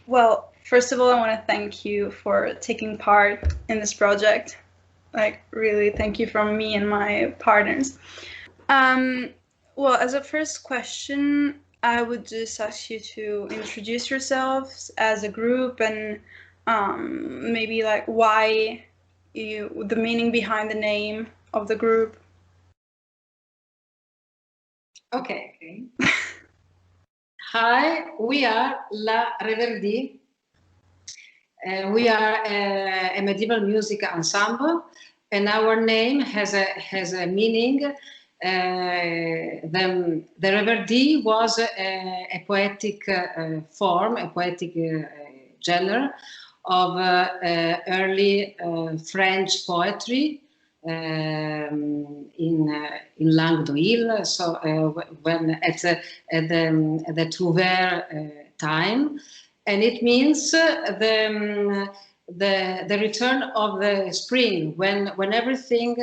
Well, first of all, I want to thank you for taking part in this project. Like, really, thank you from me and my partners. Well, as a first question, I would just ask you to introduce yourselves as a group and maybe like why the meaning behind the name of the group. Okay. Hi, we are LaReverdie. We are a medieval music ensemble, and our name has a meaning. The Reverdie was a poetic form, a poetic genre of early French poetry in langue d'oil. So when at the Trouvère time. And it means the return of the spring, when everything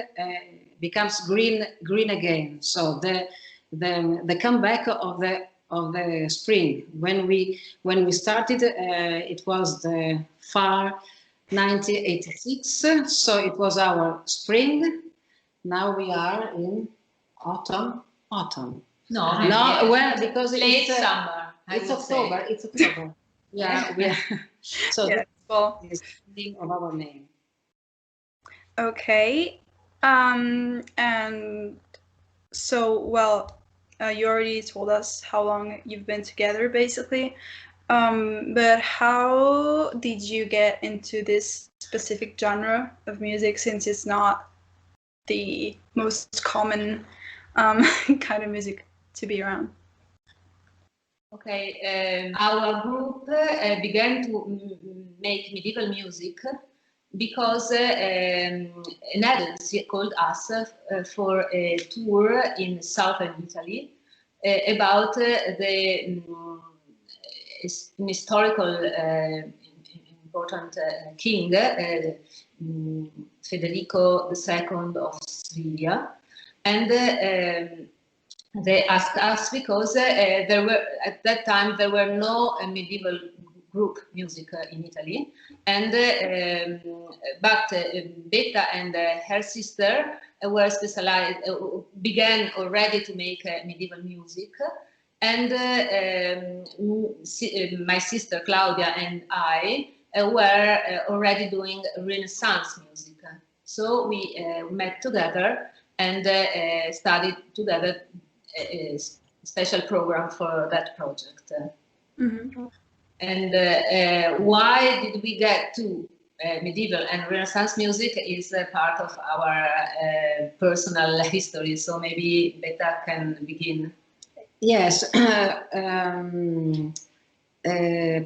becomes green again. So the comeback of the spring. When we started, it was the far 1986. So it was our spring. Now we are in autumn. No, well, because late summer. It's October. It's October. Yeah. So yeah, well, this is the meaning of our name. Okay. And so, well, you already told us how long you've been together, basically. But how did you get into this specific genre of music, since it's not the most common kind of music to be around? Okay, our group began to make medieval music because an agency called us for a tour in southern Italy about the historical important king, Federico II of Sicilia, and they asked us because there were at that time there were no medieval group music in Italy, and but Beta and her sister were specialized, began already to make medieval music, and my sister Claudia and I were already doing Renaissance music. So we met together and studied together a special program for that project. Mm-hmm. And why did we get to medieval and Renaissance music is part of our personal history. So maybe Beta can begin. Yes.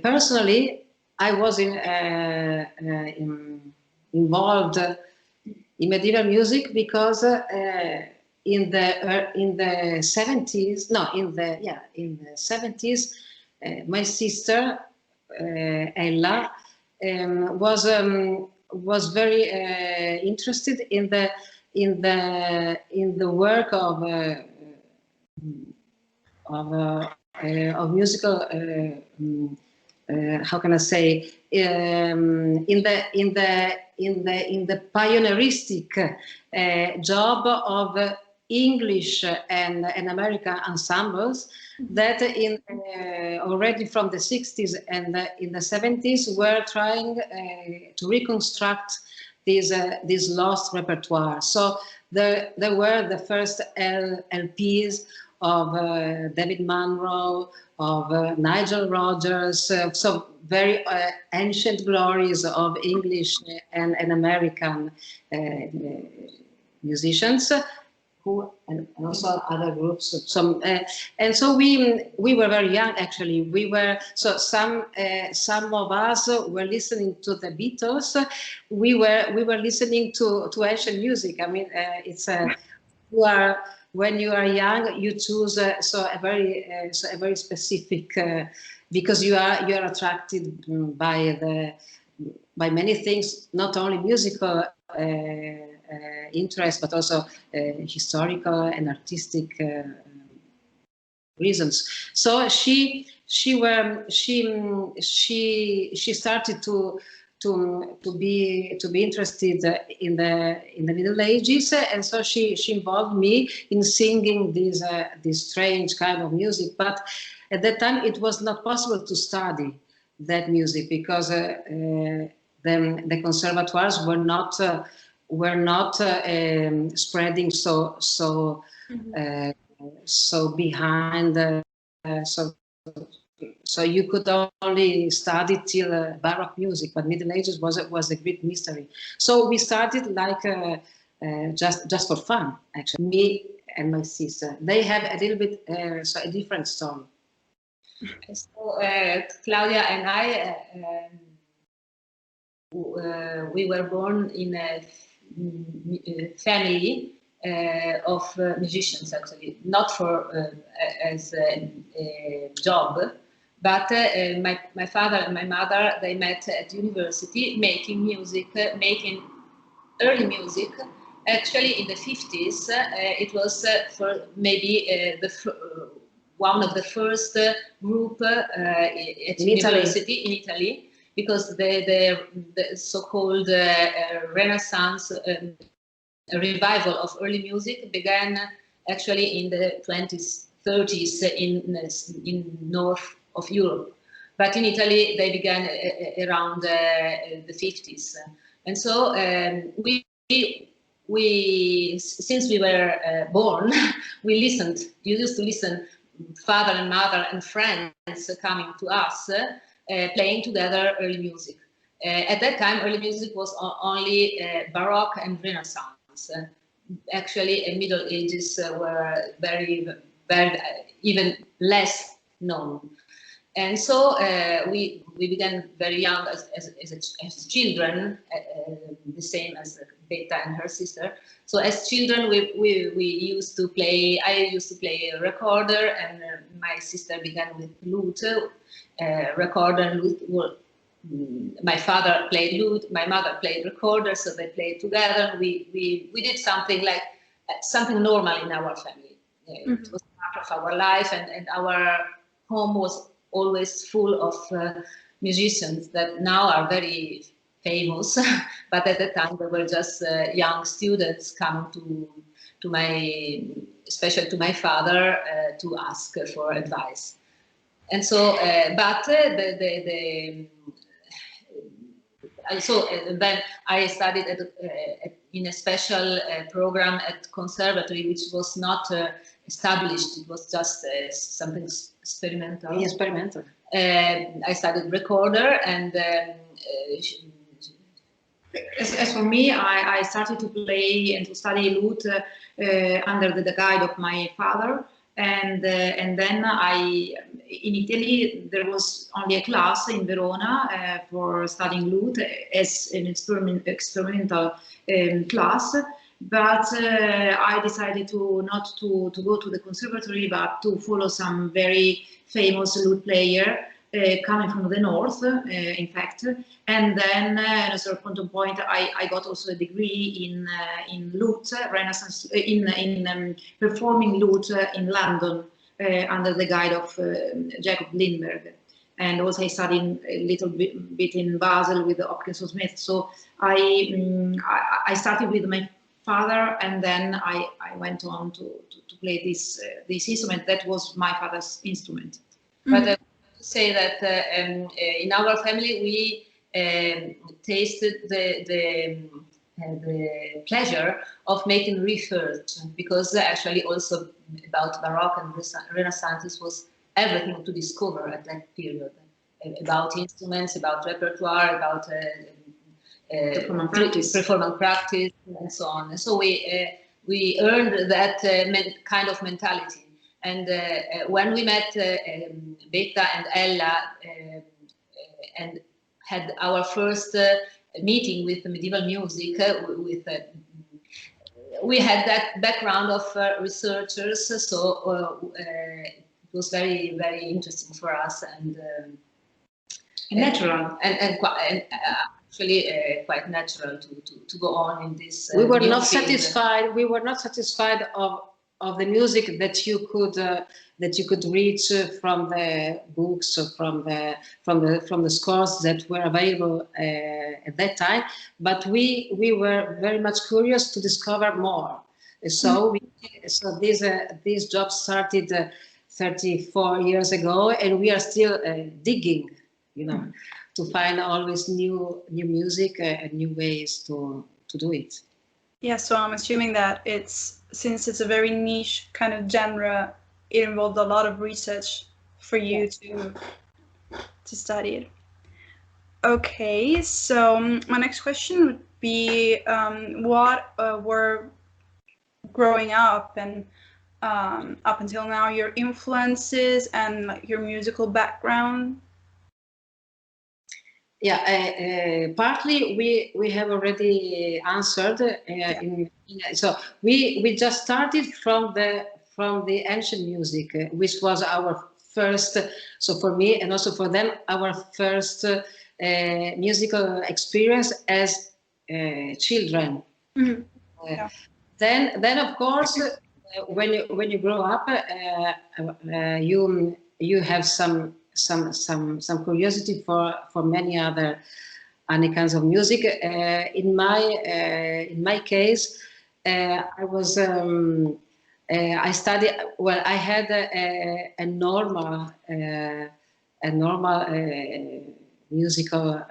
Personally, I was involved in medieval music because in the 70s, my sister Ella was very interested in the work of musical. How can I say? In the pioneeristic job of English and American ensembles that already from the 60s and in the 70s were trying to reconstruct this lost repertoire. So there were the first LPs of David Monroe, of Nigel Rodgers, so very ancient glories of English and American musicians, and also other groups. And so we were very young. Actually, we were some of us were listening to the Beatles. We were listening to ancient music. I mean, it's when you are young, you choose a very specific because you are attracted by many things, not only musical interest, but also historical and artistic reasons. So she she started to be interested in the Middle Ages, and so she involved me in singing this strange kind of music. But at that time, it was not possible to study that music because the conservatoires were not spreading so behind. So you could only study till Baroque music, but Middle Ages was a great mystery. So we started like just for fun, actually. Me and my sister. They have a little bit a different story. So Claudia and I, we were born in a family of musicians, actually, not for as a job, but my father and my mother, they met at university making music, making early music. Actually, in the 50s, it was for maybe one of the first group at university in Italy, because the so-called Renaissance revival of early music began actually in the 20s, 30s in north of Europe. But in Italy, they began around the 50s. And so we, since we were born, we listened. You used to listen, father and mother and friends coming to us, playing together early music. At that time, early music was only Baroque and Renaissance. Actually, Middle Ages were very, even less known. And so we began very young as children, the same as Beta and her sister. So as children, we used to play. I used to play a recorder, and my sister began with lute. Recorder and lute. My father played lute. My mother played recorder. So they played together. We did something like something normal in our family. It was part of our life, and our home was always full of musicians that now are very famous, but at the time they were just young students coming to my, especially to my father, to ask for advice. And so, then I studied in a special program at conservatory, which was not established. It was just something experimental. Experimental. I studied recorder, and as for me, I started to play and to study lute under the guide of my father, and then in Italy there was only a class in Verona for studying lute as an experimental class. But I decided not to go to the conservatory, but to follow some very famous lute player coming from the north, in fact. And then at a certain point, I got also a degree in lute, Renaissance, in performing lute in London under the guide of Jacob Lindbergh. And also I studied a little bit in Basel with Hopkins Smith. So I started with my father, and then I went on to play this instrument that was my father's instrument. But I want to say that in our family we tasted the pleasure of making research, because actually also about Baroque and Renaissance was everything to discover at that period, about instruments, about repertoire, about performance practice, and so on. And so we earned that kind of mentality. And when we met Beta and Ella and had our first meeting with medieval music, we had that background of researchers, so it was very, very interesting for us, and natural, and actually quite natural to go on in this. We were not satisfied. We were not satisfied of of the music that you could reach from the books or from the scores that were available at that time. But we were very much curious to discover more. So this job started 34 years ago, and we are still digging, to find always new music and new ways to do it. Yeah, so I'm assuming that since it's a very niche kind of genre, it involved a lot of research for you to study it. Okay, so my next question would be, what were growing up and up until now your influences and like your musical background? Yeah, partly we have already answered. So we just started from the ancient music, which was our first. So for me and also for them, our first musical experience as children. Mm-hmm. Yeah. Then of course, when you grow up, you have some curiosity for many other kinds of music. In my case, I was I studied. Well, I had a normal musical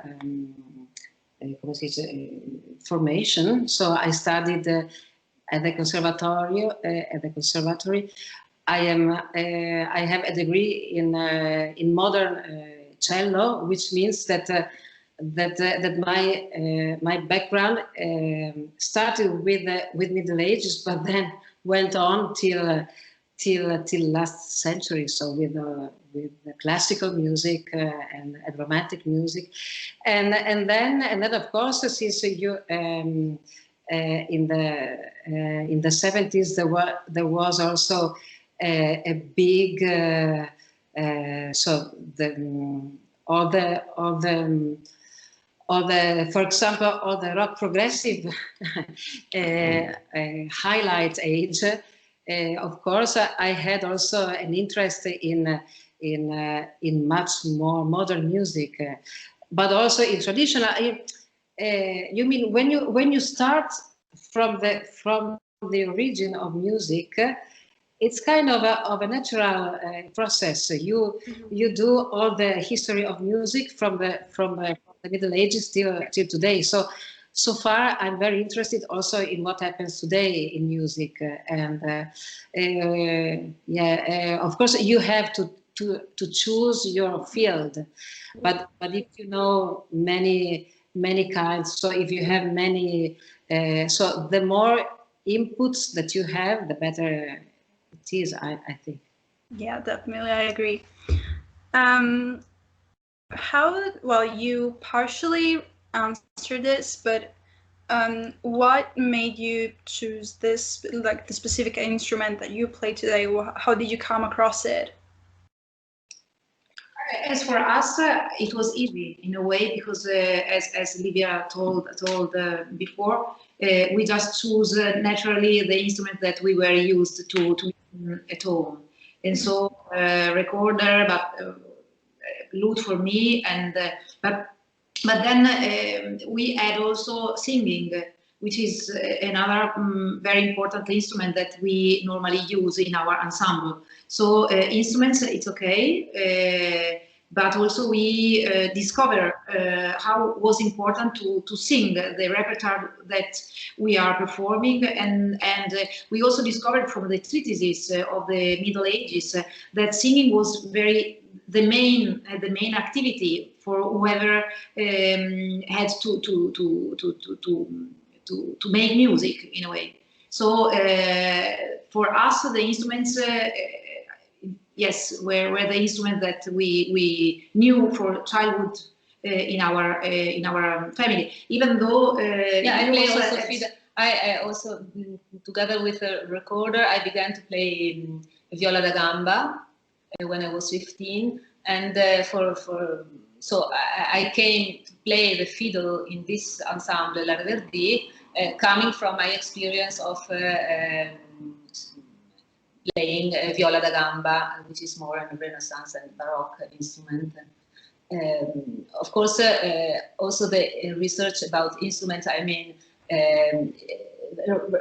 formation. So I studied at the conservatory. I have a degree in modern cello, which means that my background started with Middle Ages, but then went on till last century. So with the classical music and romantic music, and then of course, since you in the 70s there was also a big so all the for example all the rock progressive highlight age. Of course, I had also an interest in much more modern music, but also in traditional. You mean when you start from the origin of music, it's kind of a natural process. You do all the history of music from the Middle Ages till today. So far, I'm very interested also in what happens today in music, of course, you have to choose your field, but if you know many kinds, so if you have many, so the more inputs that you have, the better it is, I think. Yeah, definitely, I agree. Well, you partially answered this, but what made you choose this, like the specific instrument that you play today? How did you come across it? As for us, it was easy in a way because, as Livia told before, we just choose naturally the instrument that we were used to at home, and so recorder, but lute for me, and but then we add also singing, which is another very important instrument that we normally use in our ensemble. So instruments, it's okay, but also we discover how was important to sing the repertoire that we are performing, and we also discovered from the treatises of the Middle Ages that singing was the main activity for whoever had to make music in a way. So for us, the instruments, yes, were the instruments that we knew for childhood in our family. Even though I play also fiddle. I also, together with a recorder, I began to play viola da gamba when I was 15, and so I came to play the fiddle in this ensemble, LaReverdie, coming from my experience of playing viola da gamba, which is more a Renaissance and Baroque instrument. Of course, also the research about instruments, I mean,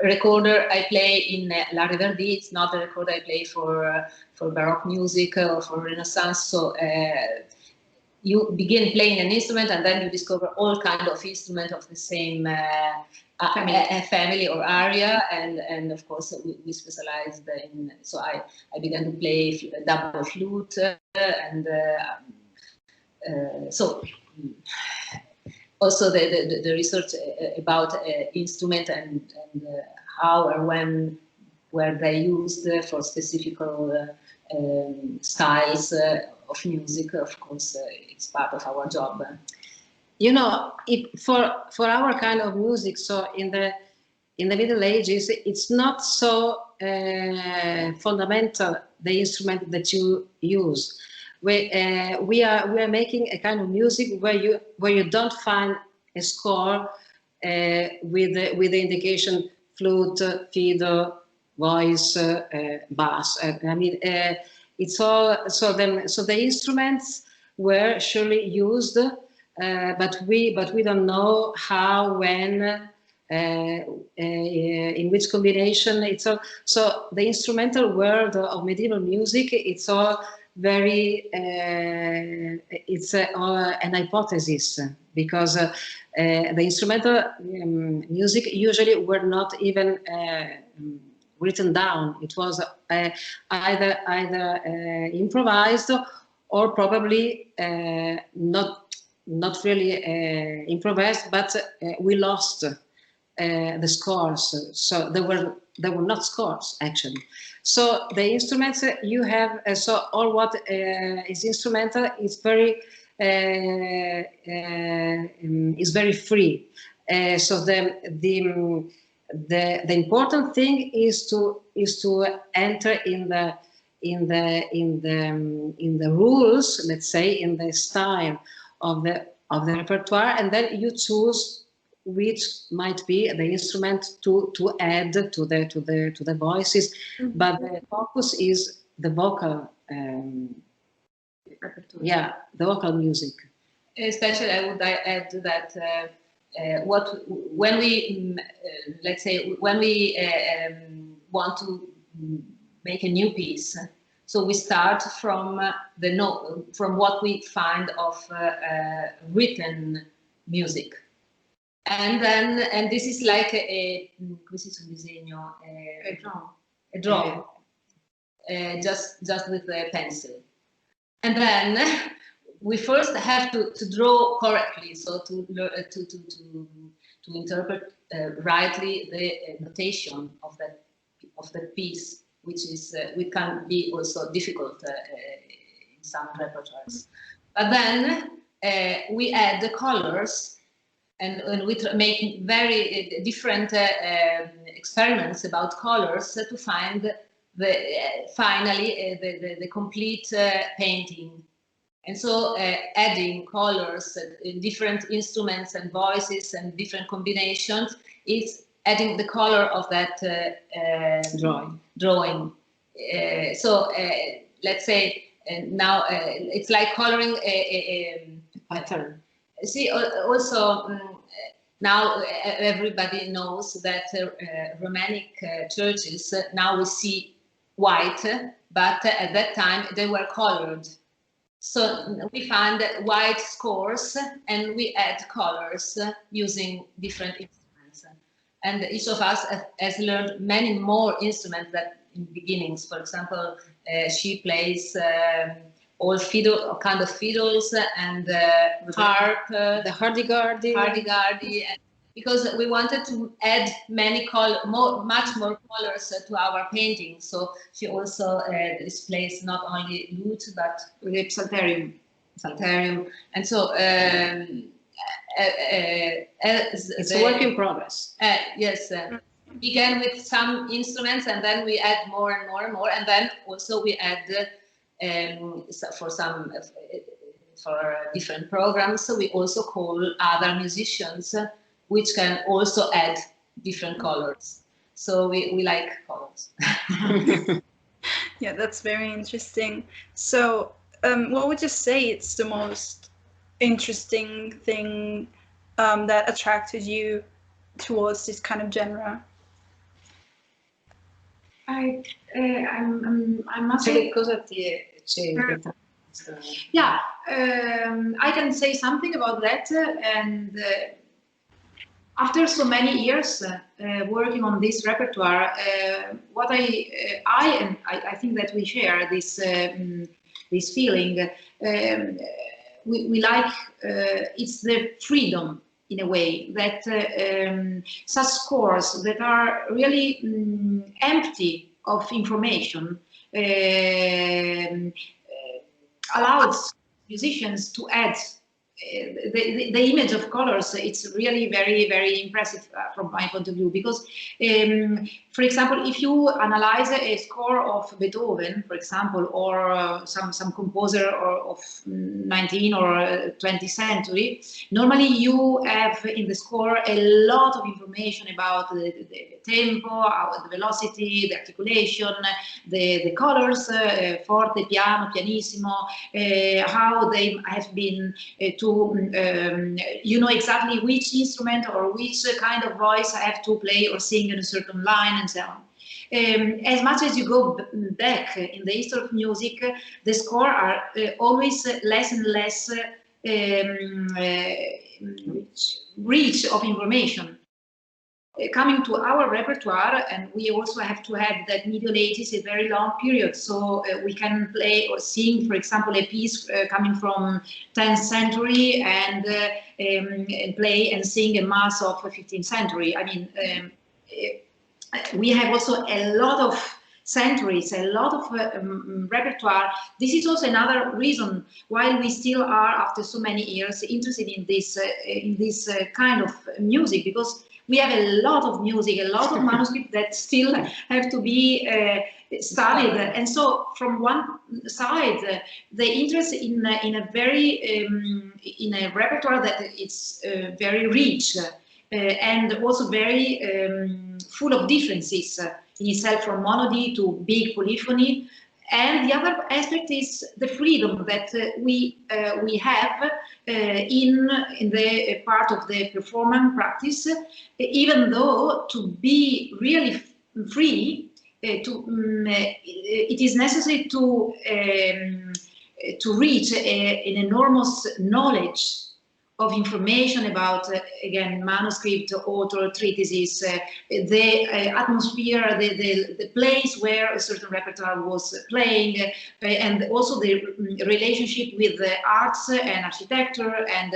recorder I play in LaReverdie, it's not the recorder I play for Baroque music or for Renaissance. So you begin playing an instrument and then you discover all kinds of instruments of the same family or area, and of course we specialized in. So I began to play double flute and. So also the research about instrument and how or when were they used for specific styles of music, of course, it's part of our job. You know, for our kind of music, so in the Middle Ages, it's not so fundamental, the instrument that you use. We are making a kind of music where you don't find a score with the indication flute, fiddle, voice, bass. I mean, it's all so the instruments were surely used, but we don't know how, when, in which combination. It's all so the instrumental world of medieval music. It's all very it's an hypothesis, because the instrumental music usually were not even written down. It was either improvised or probably not really improvised, but we lost the scores, so there were not scores actually. So the instruments you have, so all what is instrumental is very free. So the important thing is to enter in the rules, let's say, in the style of the repertoire, and then you choose which might be the instrument to add to the voices. Mm-hmm. But the focus is the vocal, the vocal music. Especially, I would add that when we let's say when we want to make a new piece, so we start from from what we find of written music. And this is like a drawing, just with a pencil. And then we first have to draw correctly, so to interpret rightly the notation of the piece, which can be also difficult in some repertoires. But then we add the colors. And we make very different experiments about colors to find finally the complete painting. And so adding colors in different instruments and voices and different combinations is adding the color of that drawing. So let's say now it's like coloring a pattern. See, also now everybody knows that Romanic churches, now we see white, but at that time they were colored. So we find white scores and we add colors using different instruments. And each of us has learned many more instruments than in beginnings. For example, she plays all kind of fiddles and harp, the hurdy-gurdy, because we wanted to add much more colors to our painting. So she also displays not only lute but with psalterium, and so it's a work in progress. Yes. Began with some instruments and then we add more and more and more, and then also we add for different programs, so we also call other musicians, which can also add different colors. So we like colors. Yeah, that's very interesting. So, what would you say it's the most interesting thing that attracted you towards this kind of genre? I must say, Cosa c'è? yeah, I can say something about that. And after so many years working on this repertoire, what I think that we share this feeling. We like it's the freedom in a way that such scores that are really empty of information allows musicians to add the image of colors. It's really very, very impressive from my point of view, because for example, if you analyze a score of Beethoven, for example, or some composer of 19th or 20th century, normally you have in the score a lot of information about the tempo, the velocity, the articulation, the colors, forte, piano, pianissimo, how they have been to you know exactly which instrument or which kind of voice I have to play or sing in a certain line, and so on. As much as you go back in the history of music, the score are always less and less rich of information. Coming to our repertoire, and we also have to add that Middle Ages is a very long period, so we can play or sing, for example, a piece coming from 10th century and play and sing a mass of 15th century. I mean, we have also a lot of centuries, a lot of repertoire. This is also another reason why we still are, after so many years, interested in this kind of music, because we have a lot of music, a lot of manuscripts that still have to be studied. And so, from one side, the interest in a very in a repertoire that it's very rich and also very full of differences in itself, from monody to big polyphony. And the other aspect is the freedom that we have in the part of the performance practice, even though to be really free, it is necessary to reach an enormous knowledge of information about, again, manuscript, author, treatises, the atmosphere, the place where a certain repertoire was playing, and also the relationship with the arts and architecture and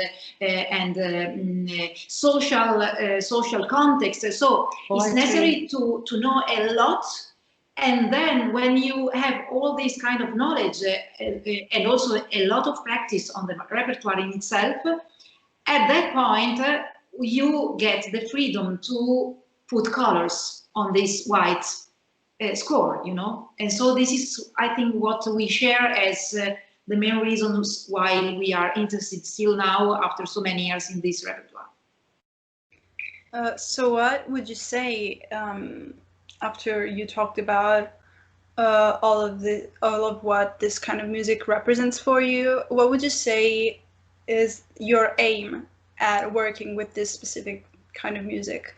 social context. So it's necessary to know a lot. And then when you have all this kind of knowledge and also a lot of practice on the repertoire in itself, at that point, you get the freedom to put colors on this white score, you know. And so this is, I think, what we share as the main reasons why we are interested still now, after so many years, in this repertoire. So what would you say, after you talked about all of what this kind of music represents for you, what would you say is your aim at working with this specific kind of music?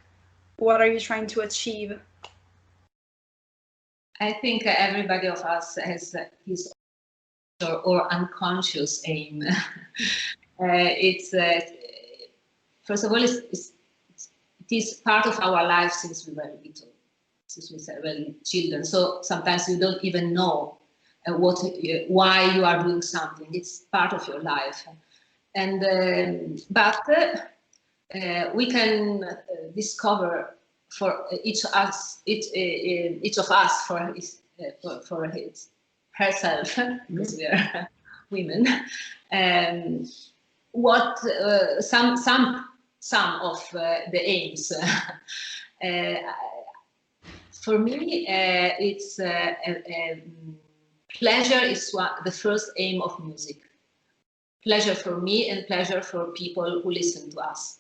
What are you trying to achieve? I think everybody of us has his or unconscious aim. It's first of all, it is part of our life since we were little, since we were children. So sometimes you don't even know why you are doing something. It's part of your life. And but we can discover for each of us herself, because we are women, what some of the aims. For me, it's pleasure is the first aim of music. Pleasure for me and pleasure for people who listen to us.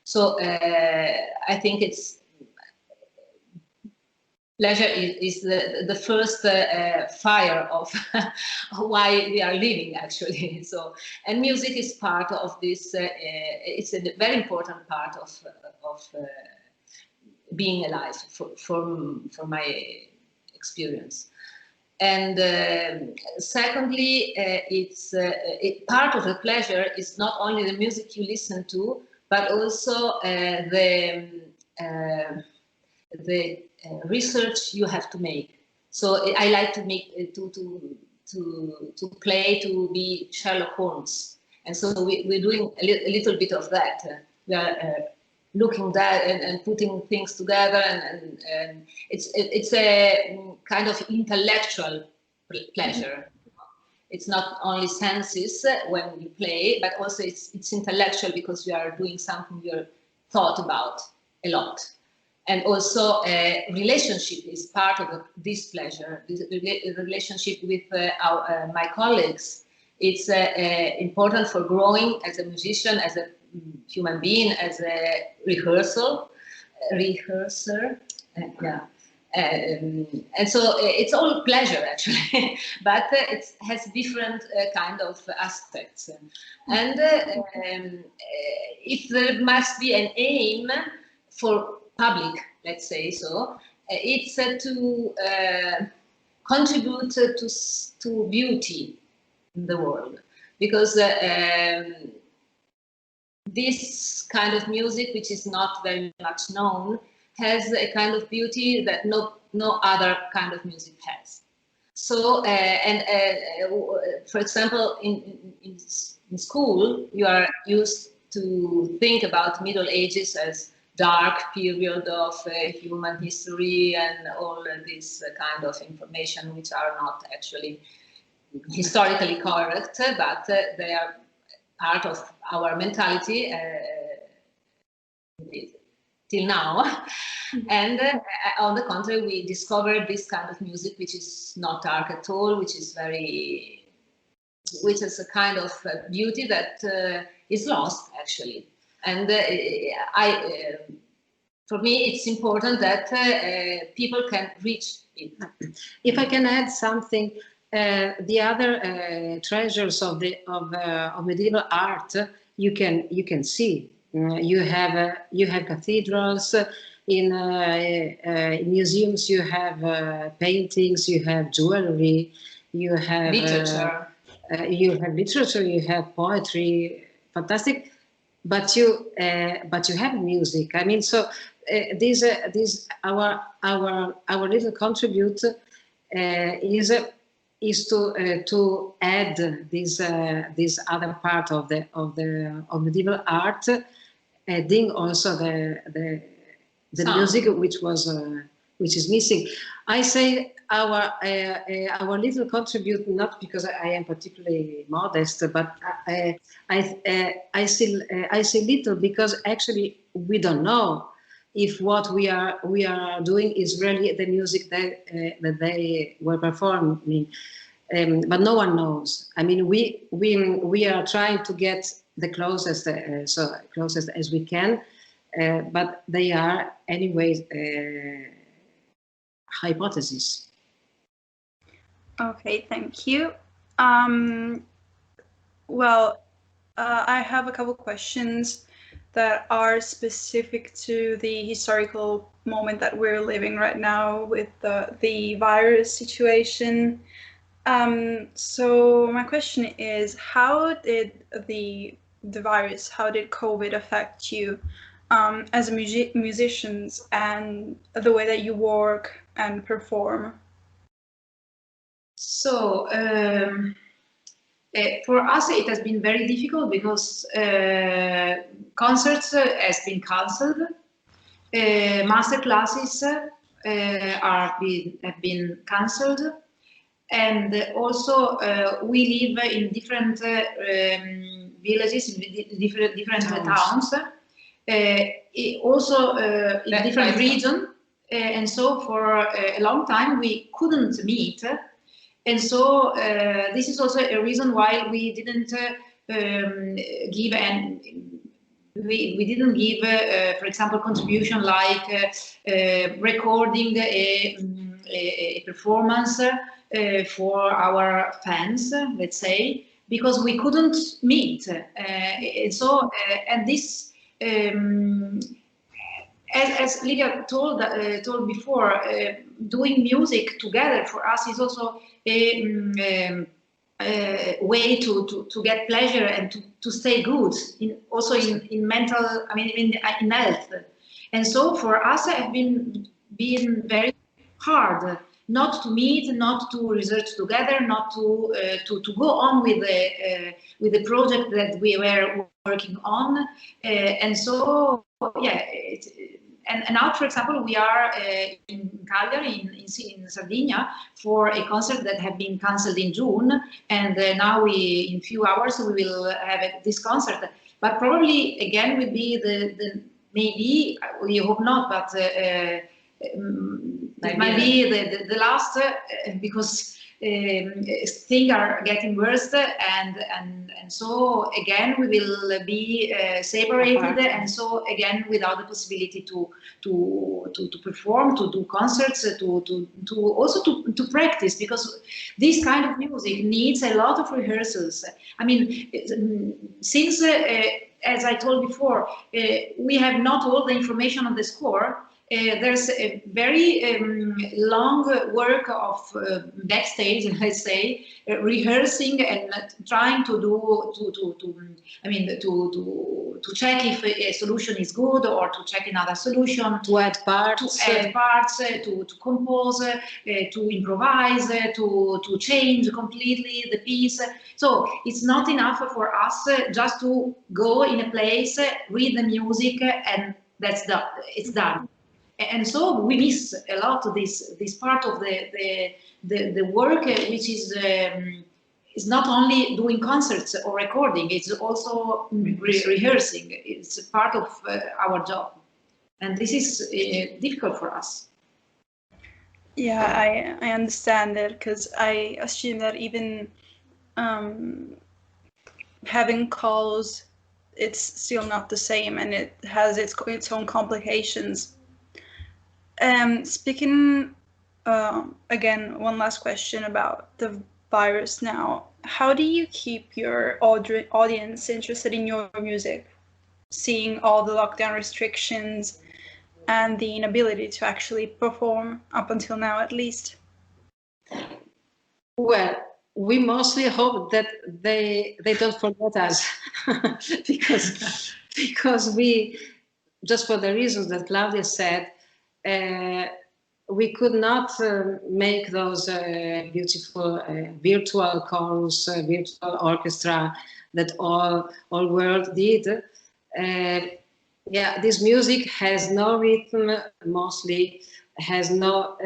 So I think it's pleasure is the first fire of why we are living, actually. So, and music is part of this. It's a very important part of being alive for my experience. And secondly, part of the pleasure is not only the music you listen to, but also the research you have to make. So I like to make to play to be Sherlock Holmes, and so we're doing a little bit of that. We are looking that and putting things together, and it's a kind of intellectual pleasure. It's not only senses when we play, but also it's intellectual because we are doing something we are thought about a lot. And also relationship is part of this pleasure, the relationship with my colleagues. It's important for growing as a musician, as a human being, as a rehearser. Yeah. And so it's all pleasure, actually, but it has different kind of aspects. And if there must be an aim for public, let's say so, it's to contribute to beauty in the world, because this kind of music, which is not very much known, has a kind of beauty that no other kind of music has. So, for example, in school, you are used to think about Middle Ages as dark period of human history and all this kind of information, which are not actually historically correct, but they are part of our mentality till now. And on the contrary, we discovered this kind of music, which is not dark at all, which is a kind of beauty that is lost, actually. And for me, it's important that people can reach it. If I can add something, the other treasures of medieval art you can see. You have cathedrals. In museums, you have paintings. You have jewelry. You have literature. You have poetry. Fantastic. But you have music. I mean, so this our little contribute is to add this other part of medieval art, adding also the music which is missing. I say our little contribute, not because I am particularly modest, but I say little because actually we don't know if what we are doing is really the music that they were performing, but no one knows. I mean, we are trying to get the closest as we can, but they are anyway hypotheses. Okay, thank you. Well, I have a couple questions that are specific to the historical moment that we're living right now with the virus situation. So my question is, how did the virus, how did COVID affect you as musicians and the way that you work and perform? So for us, it has been very difficult because concerts has been cancelled, master classes have been cancelled, and also we live in different villages, in different towns, also in different regions, and so for a long time we couldn't meet. And so this is also a reason why we didn't give we didn't give, for example, contribution like recording a performance for our fans, let's say, because we couldn't meet. And this, as Lydia told before, doing music together for us is also a way to get pleasure and to stay good, also in mental, I mean, in health. And so for us, it have been very hard not to meet, not to research together, not to go on with the project that we were working on. And so, yeah, and now, for example, we are in Cagliari, in Sardinia, for a concert that had been cancelled in June, and now in few hours we will have this concert. But probably again will be the maybe, we hope not, but it might be the last, because things are getting worse, and so again we will be separated, and so again without the possibility to perform, to do concerts, to also to practice, because this kind of music needs a lot of rehearsals. I mean, since as I told before, we have not all the information on the score. There's a very long work of backstage, let's say, rehearsing and trying to check if a solution is good, or to check another solution, to add parts, to compose, to improvise, to change completely the piece. So it's not enough for us just to go in a place, read the music, and that's done. It's done. And so we miss a lot of this part of the work, which is not only doing concerts or recording, it's also rehearsing. It's a part of our job, and this is difficult for us. Yeah, I understand it, because I assume that even having calls, it's still not the same, and it has its own complications. Speaking again, one last question about the virus now. How do you keep your audience interested in your music, seeing all the lockdown restrictions and the inability to actually perform up until now, at least? Well, we mostly hope that they don't forget us, because we, just for the reasons that Claudia said, we could not make those beautiful virtual chorus, virtual orchestra that all world did. Yeah, this music has no rhythm, mostly has no.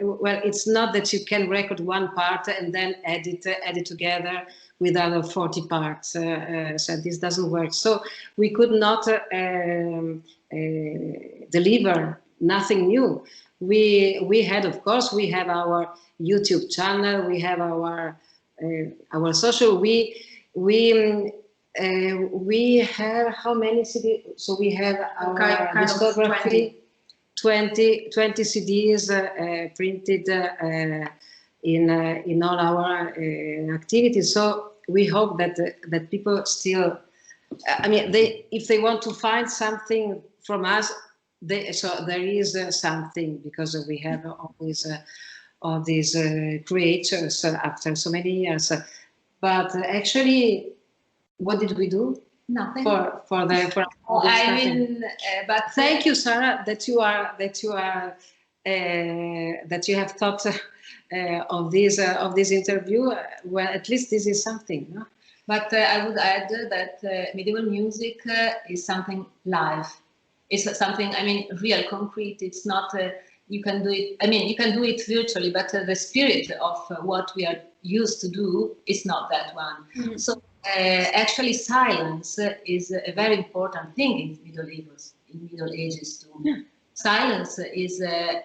Well, it's not that you can record one part and then edit together with other 40 parts. So this doesn't work. So we could not deliver nothing new. We had, of course, we have our YouTube channel, we have our social. We have how many CDs? So we have our discography, 20 CDs printed in all our activities. So we hope that people still, I mean, if they want to find something from us, so there is something, because we have always all these creators after so many years. But actually, what did we do? Nothing. But thank you, Sarah, that you have thought of this interview. Well, at least this is something, no? But I would add that medieval music is something live. It's something, I mean, real, concrete. It's not, you can do it, I mean, you can do it virtually, but the spirit of what we are used to do is not that one. Mm-hmm. So actually silence is a very important thing in Middle Ages too. Yeah. Silence is the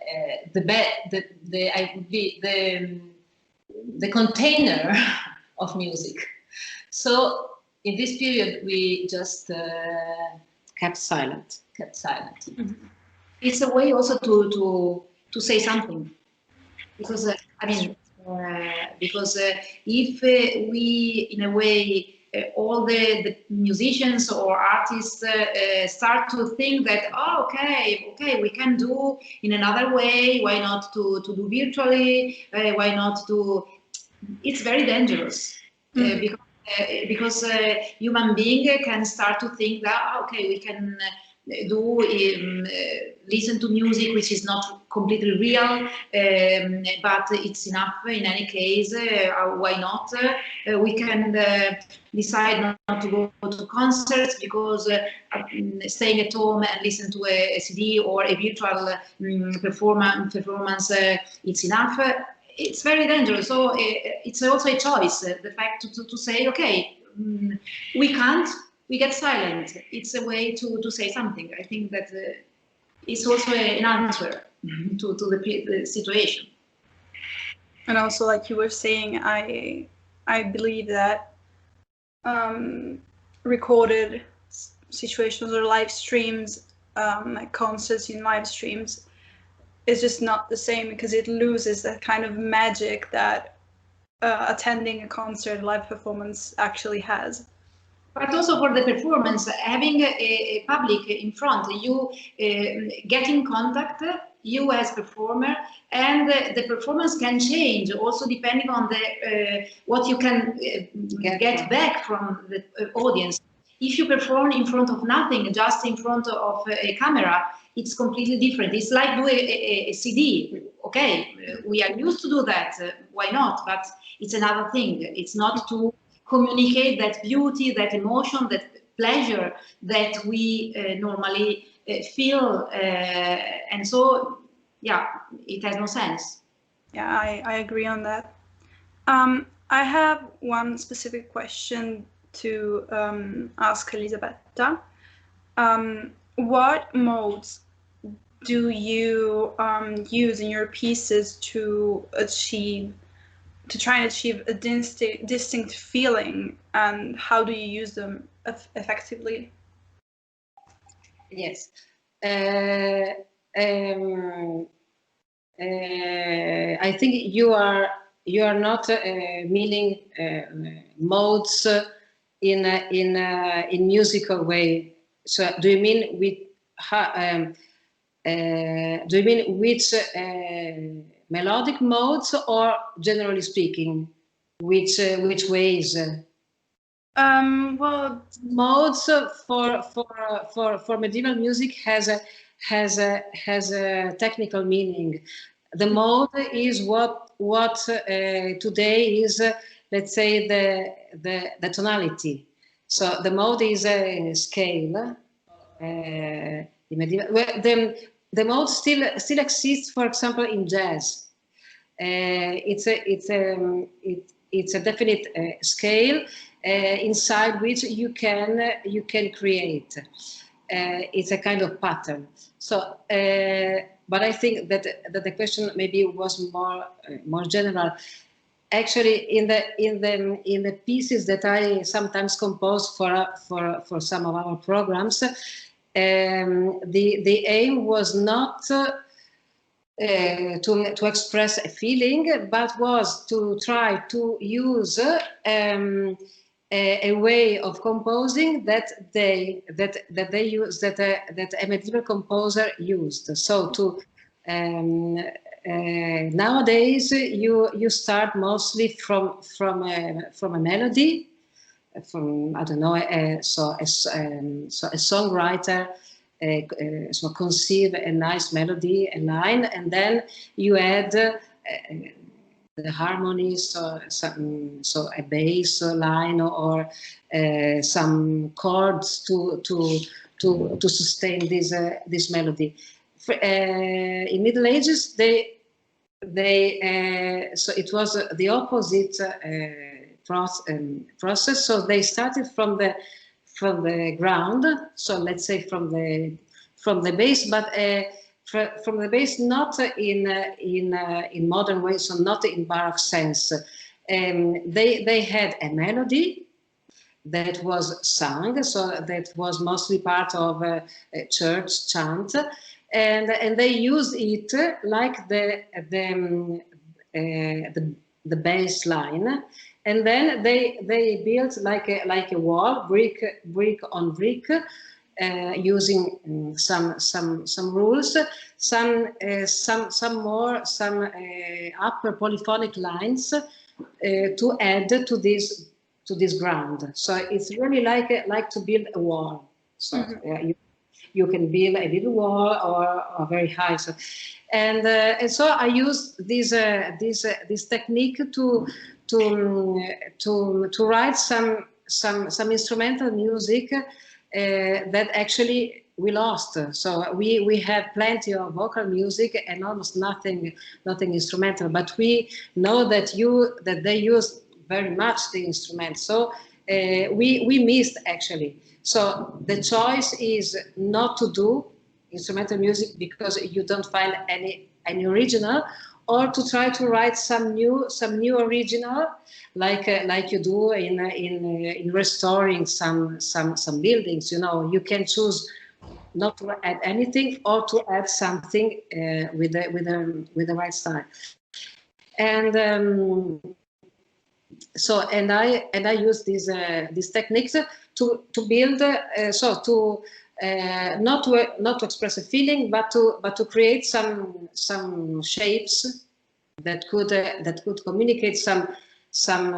container of music. So in this period, we just kept silent. Kept silent. Mm-hmm. It's a way also to say something, because if we, in a way, all the musicians or artists start to think that, oh, okay, we can do in another way. Why not to do virtually? Why not to? It's very dangerous. Because human being can start to think that, okay, we can listen to music which is not completely real, but it's enough in any case. Why not? We can decide not to go to concerts because staying at home and listen to a CD or a virtual performance, it's enough. It's very dangerous. So it's also a choice. The fact to say, okay, we can't, we get silent. It's a way to say something. I think that it's also an answer to the situation. And also, like you were saying, I believe that recorded situations or live streams, like concerts in live streams, is just not the same, because it loses that kind of magic that attending a concert, live performance actually has. But also for the performance, having a public in front, you get in contact, you as performer, and the performance can change also depending on the what you can get back from the audience. If you perform in front of nothing, just in front of a camera, it's completely different. It's like do a CD. Okay, we are used to do that. Why not? But it's another thing. It's not to communicate that beauty, that emotion, that pleasure that we normally feel. And so, yeah, it has no sense. Yeah, I agree on that. I have one specific question to ask Elisabetta. What modes do you use in your pieces to try and achieve a distinct feeling, and how do you use them effectively? Yes. I think you are not meaning modes in musical way. So do you mean with do you mean which melodic modes, or generally speaking, which ways? Well, Modes for medieval music has a technical meaning. The mode is what today is, let's say, the tonality. So the mode is a scale. The mode still exists, for example, in jazz. It's a definite scale inside which you can create. It's a kind of pattern. So, but I think that the question maybe was more general. Actually, in the pieces that I sometimes compose for some of our programs, the aim was not to express a feeling, but was to try to use a way of composing that a medieval composer used. So to nowadays you start mostly from a melody, from, I don't know, so a songwriter so conceive a nice melody, a line, and then you add the harmonies, so a bass line or some chords to sustain this melody. In Middle Ages, so it was the opposite process. So they started from the ground. So let's say from the bass, but from the bass not in modern ways, so not in Baroque sense. They had a melody. that was sung, so that was mostly part of a church chant, and they used it like the bass line, and then they built like a wall, brick on brick, using some rules, some upper polyphonic lines to add to this ground. So it's really like to build a wall. So you can build a little wall or very high. So, and so I used this technique to write some instrumental music that actually we lost. So we have plenty of vocal music and almost nothing instrumental. But we know that they use very much the instrument. So we missed actually. So the choice is not to do instrumental music because you don't find any original, or to try to write some new original, like you do in restoring some buildings. You know, you can choose not to add anything or to add something with the right style. And so I use these techniques to build not to express a feeling, but to create some shapes that could communicate some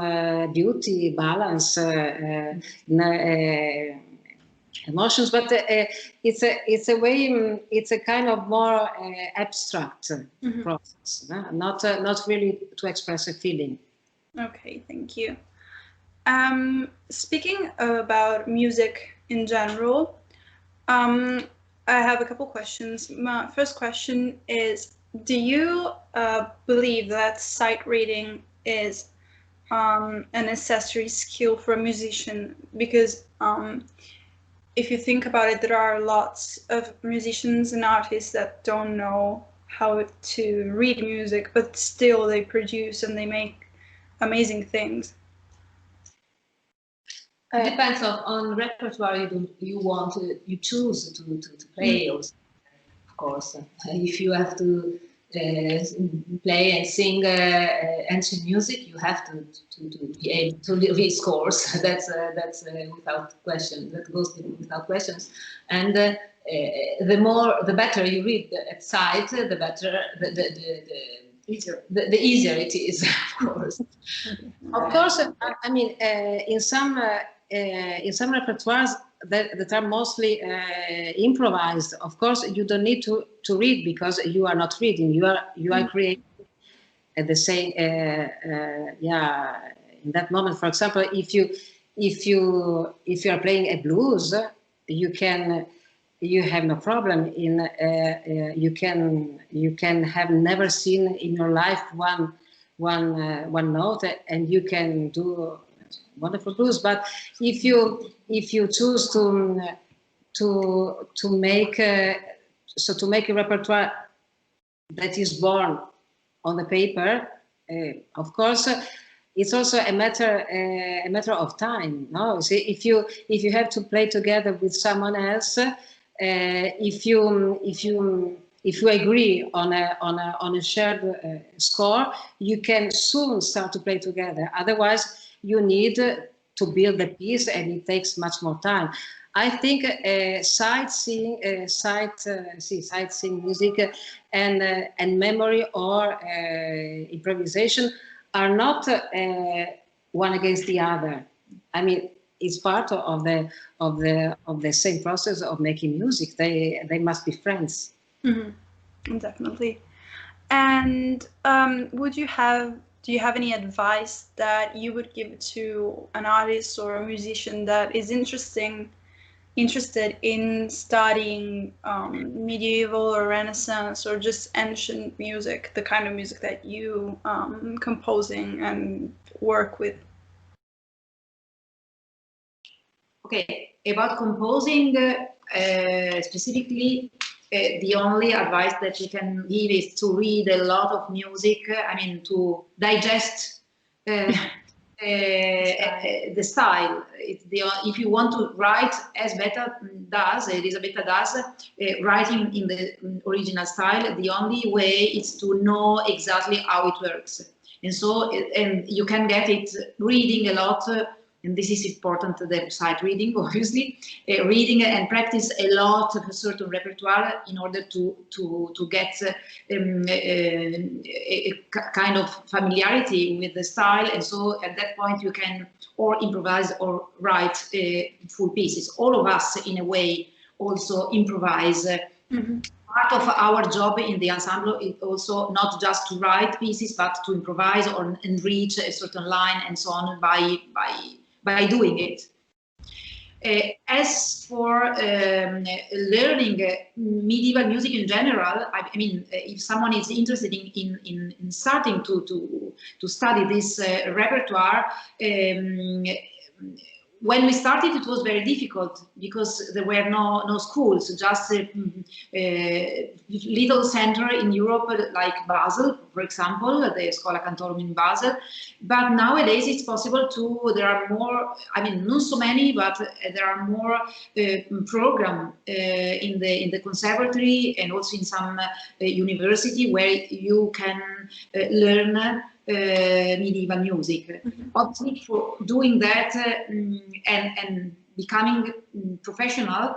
beauty, balance, emotions. But it's a way, it's a kind of more abstract process, not really to express a feeling. Okay, thank you. Speaking about music in general, I have a couple questions. My first question is, do you believe that sight reading is a necessary skill for a musician? Because if you think about it, there are lots of musicians and artists that don't know how to read music, but still they produce and they make amazing things. It depends on repertoire you choose to play. Also, of course, if you have to play and sing ancient music, you have to be able to read scores. That's without question. That goes without questions. And the better you read at sight, the better the easier it is, of course. Of course, I mean, in some repertoires that are mostly improvised, of course, you don't need to read, because you are not reading. You are creating at the same. In that moment, for example, if you are playing a blues, you have no problem in you can have never seen in your life one note, and you can do wonderful blues. But if you choose to make a repertoire that is born on the paper, of course, it's also a matter of time. No, see, if you have to play together with someone else, if you agree on a shared score, you can soon start to play together. Otherwise, you need to build the piece, and it takes much more time. I think sightseeing music and memory or improvisation are not one against the other. I mean, it's part of the same process of making music. They must be friends. Mm-hmm. Definitely. And do you have any advice that you would give to an artist or a musician that is interested in studying medieval or Renaissance or just ancient music, the kind of music that you composing and work with? Okay, about composing specifically, the only advice that you can give is to read a lot of music. I mean, to digest the style. If you want to write as Elisabetta does, writing in the original style, the only way is to know exactly how it works. And so, and you can get it reading a lot, and this is important, the sight reading, obviously, reading and practice a lot of a certain repertoire in order to get a kind of familiarity with the style. And so at that point you can or improvise or write full pieces. All of us, in a way, also improvise. Part of our job in the ensemble is also not just to write pieces, but to improvise or enrich a certain line and so on by doing it. As for learning medieval music in general, I mean, if someone is interested in starting to study this repertoire, when we started, it was very difficult because there were no schools, just a little center in Europe like Basel, for example, the Schola Cantorum in Basel. But nowadays it's possible to, there are more, I mean, not so many, but there are more programs in the conservatory and also in some university where you can learn medieval music. Obviously, for doing that and becoming professionist,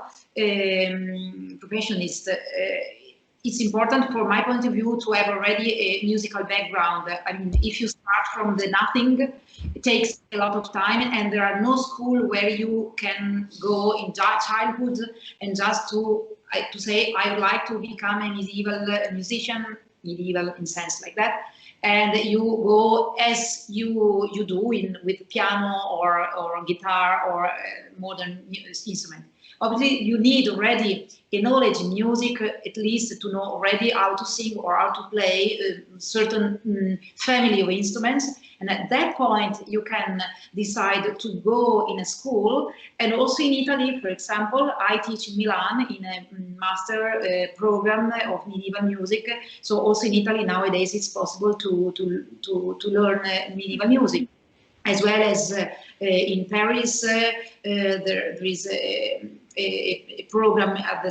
it's important, from my point of view, to have already a musical background. I mean, if you start from the nothing, it takes a lot of time, and there are no school where you can go in childhood and just to say, I would like to become a medieval musician, medieval in sense like that. And you go as you do with piano or guitar or modern instrument. Obviously, you need already a knowledge in music, at least to know already how to sing or how to play a certain family of instruments. And at that point, you can decide to go in a school. And also in Italy, for example, I teach in Milan in a master program of medieval music. So also in Italy nowadays, it's possible to learn medieval music. As well as in Paris, there is a program at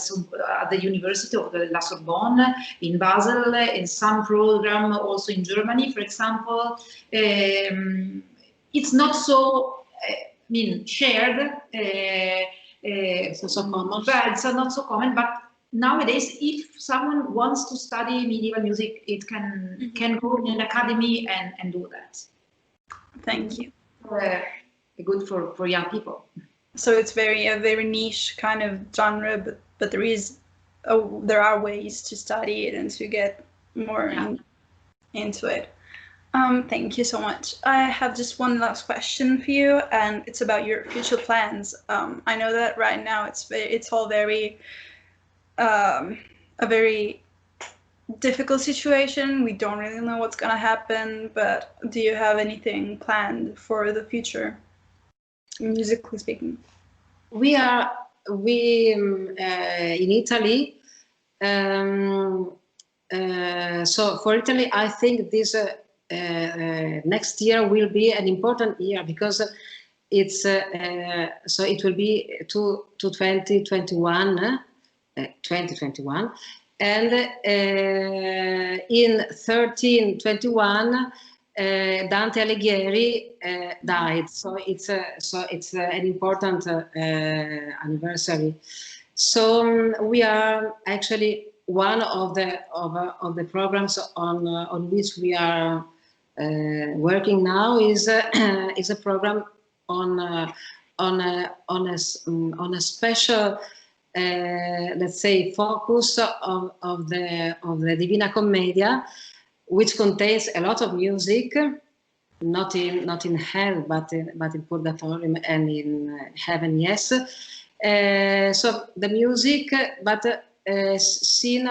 the University of La Sorbonne, in Basel, and some program also in Germany, for example. It's not so, shared. It's not so common. But it's not so common. But nowadays, if someone wants to study medieval music, it can go in an academy and do that. Thank you. Good for young people. So it's a very niche kind of genre, but there are ways to study it and to get more into it. Thank you so much. I have just one last question for you, and it's about your future plans. I know that right now it's all very a very difficult situation. We don't really know what's gonna happen, but do you have anything planned for the future, musically speaking? We in Italy. So for Italy, I think this next year will be an important year because it's so it will be to 2021. And in 1321, Dante Alighieri died. So it's an important anniversary. So we are actually one of the programs on which we are working now is a program on a special. Let's say focus of the Divina Commedia, which contains a lot of music, not in hell, but in purgatory and in heaven. Yes. So the music, but seen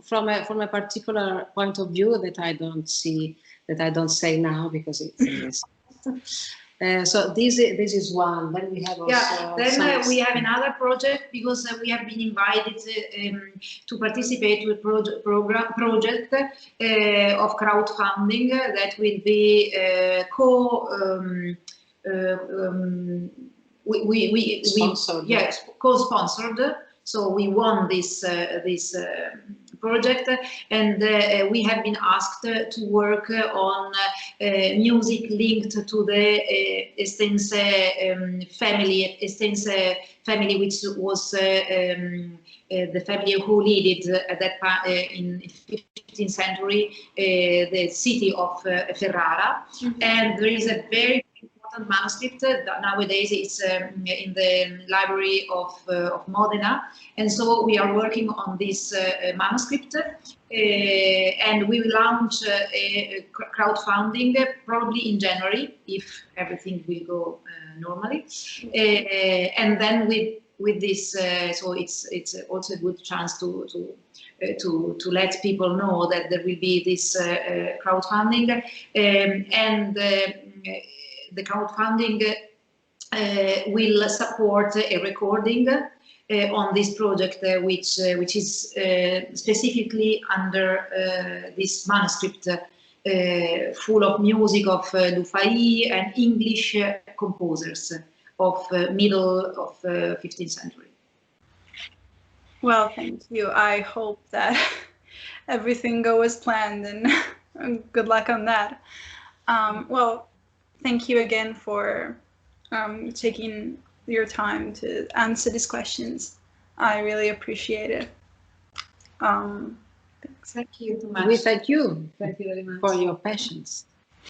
from a particular point of view that I don't say now because it's So this is one. Then we have also then we have another project because we have been invited to participate to a project of crowdfunding that will be co-sponsored. So we won this project, and we have been asked to work on music linked to the Estense family, which was the family who led at that in 15th century the city of Ferrara. Mm-hmm. And there is a very important manuscript nowadays. It's in the library of Modena, and so we are working on this manuscript, and we will launch a crowdfunding probably in January if everything will go normally, and then with this, so it's also a good chance to let people know that there will be this crowdfunding, and the crowdfunding will support a recording on this project, which is specifically under this manuscript, full of music of Dufay and English composers of middle of 15th century. Well, thank you. I hope that everything goes as planned, and good luck on that. Well, thank you again for taking your time to answer these questions. I really appreciate it. Thanks. Thank you too much. We thank you. Thank you very much for your patience.